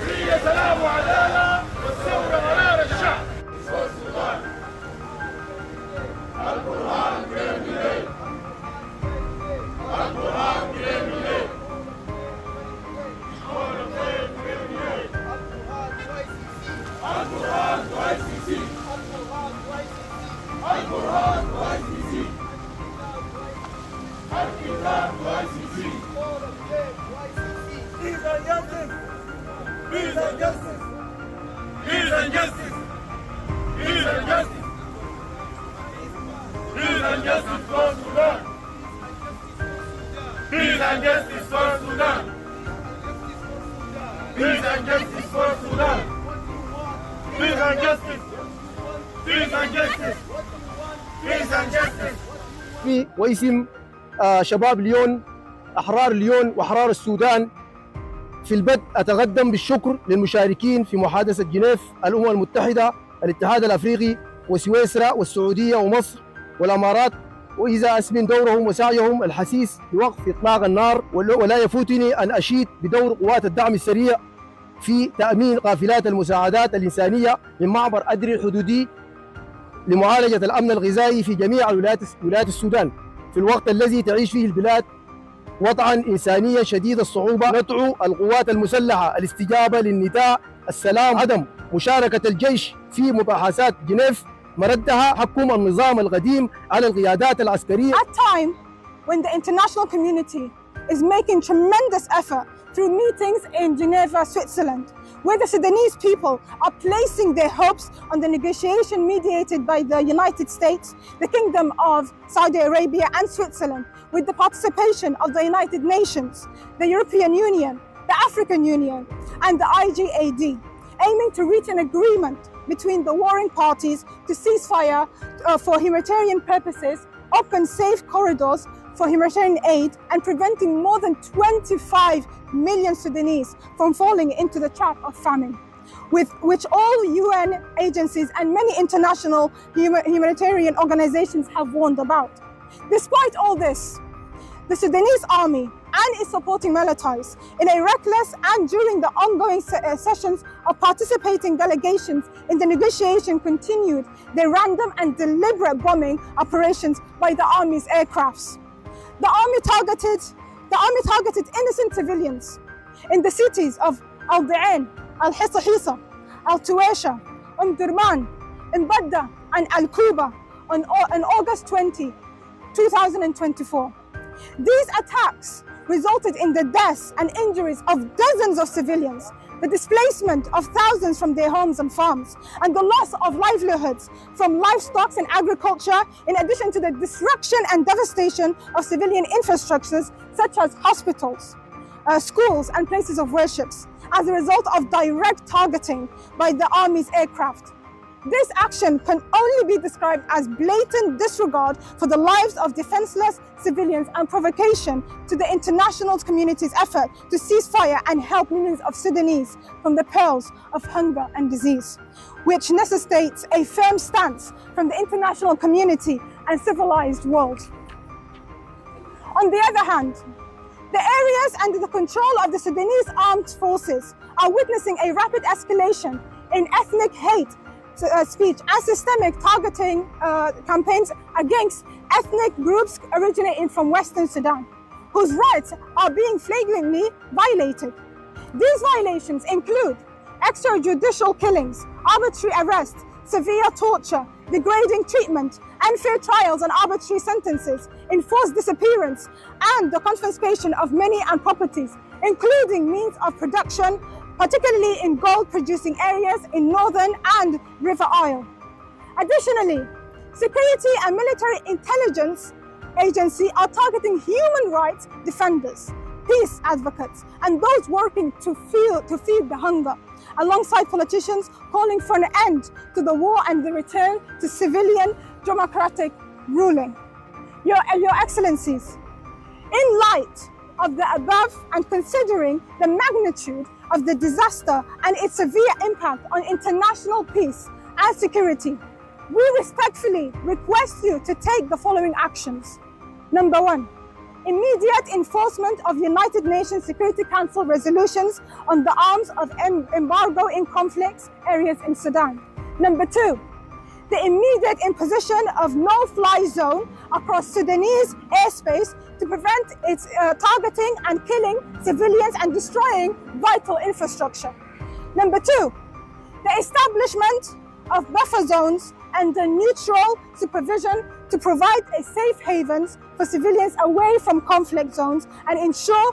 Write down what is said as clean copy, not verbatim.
حرية سلام وعدالة والثورة قرار الشعب. القرآن كريم الليل. القرآن كريم الليل. القرآن وICC. القرآن وICC. الكتاب وICC. Peace and justice. Peace and justice. Peace and justice. Peace and justice. Peace and justice for Sudan. Peace and justice for Sudan. Peace and justice for Sudan. Peace and justice. Peace and justice. Peace and justice. في واسم شباب ليون، أحرار ليون وأحرار السودان، في البدء أتقدم بالشكر للمشاركين في محادثة جنيف، الأمم المتحدة، الاتحاد الأفريقي وسويسرا والسعودية ومصر والأمارات، وإذا أسمن دورهم وسعيهم الحثيث لوقف إطلاق النار. ولا يفوتني أن أشيد بدور قوات الدعم السريع في تأمين قافلات المساعدات الإنسانية من معبر أدري الحدودي لمعالجة الأمن الغذائي في جميع ولايات السودان، في الوقت الذي تعيش فيه البلاد وضعا إنسانيا شديد الصعوبة. ندعو القوات المسلحة الاستجابة للنداء السلام، عدم مشاركة الجيش في مباحثات جنيف، مردها حكم النظام القديم على القيادات العسكرية. At time when the international community is making tremendous effort through meetings in Geneva, Switzerland, where the Sudanese people are placing their hopes on the negotiation mediated by the United States, the Kingdom of Saudi Arabia and Switzerland, with the participation of the United Nations, the European Union, the African Union, and the IGAD, aiming to reach an agreement between the warring parties to cease fire for humanitarian purposes, open safe corridors for humanitarian aid, and preventing more than 25 million Sudanese from falling into the trap of famine, with which all UN agencies and many international humanitarian organizations have warned about. Despite all this, the Sudanese army and its supporting militaries, in a reckless and during the ongoing sessions of participating delegations in the negotiation, continued their random and deliberate bombing operations by the army's aircrafts. The army targeted innocent civilians in the cities of Al-Dain, Al-Hisahisa, Al-Tuwaisha, Durman, Mbadda, and Al-Kuba on August 20, 2024. These attacks resulted in the deaths and injuries of dozens of civilians, the displacement of thousands from their homes and farms, and the loss of livelihoods from livestock and agriculture, in addition to the destruction and devastation of civilian infrastructures such as hospitals, schools, and places of worship, as a result of direct targeting by the army's aircraft. This action can only be described as blatant disregard for the lives of defenseless civilians and provocation to the international community's effort to cease fire and help millions of Sudanese from the perils of hunger and disease, which necessitates a firm stance from the international community and civilized world. On the other hand, the areas under the control of the Sudanese armed forces are witnessing a rapid escalation in ethnic hate speech and systemic targeting campaigns against ethnic groups originating from Western Sudan, whose rights are being flagrantly violated. These violations include extrajudicial killings, arbitrary arrest, severe torture, degrading treatment, unfair trials and arbitrary sentences, enforced disappearance, and the confiscation of money and properties, including means of production, particularly in gold-producing areas in Northern and River Isle. Additionally, security and military intelligence agencies are targeting human rights defenders, peace advocates, and those working to feed the hunger, alongside politicians calling for an end to the war and the return to civilian democratic ruling. Your Excellencies, in light of the above and considering the magnitude of the disaster and its severe impact on international peace and security, we respectfully request you to take the following actions. Number one, immediate enforcement of United Nations Security Council resolutions on the arms of embargo in conflict areas in Sudan. Number 2, the immediate imposition of no-fly zone across Sudanese airspace to prevent its targeting and killing civilians and destroying vital infrastructure. Number 2, the establishment of buffer zones and the neutral supervision to provide a safe havens for civilians away from conflict zones and ensure